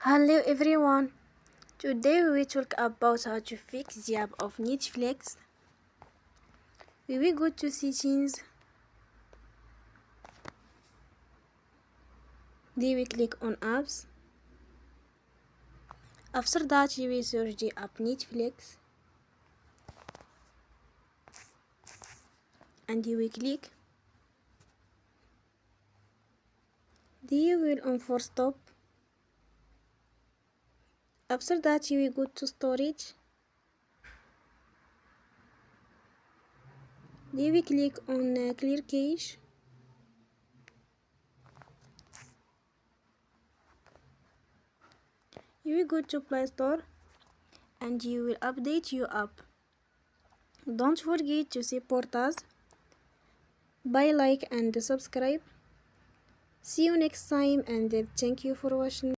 Hello everyone. Today we will talk about how to fix the app of Netflix. We will go to settings. Then we click on apps. After that you will search the app Netflix. And you will click. Then you will on for stop. After that you will go to storage. Then we click on clear cache. You will go to Play Store and you will update your app. Don't forget to support us by like and subscribe. See you next time and thank you for watching.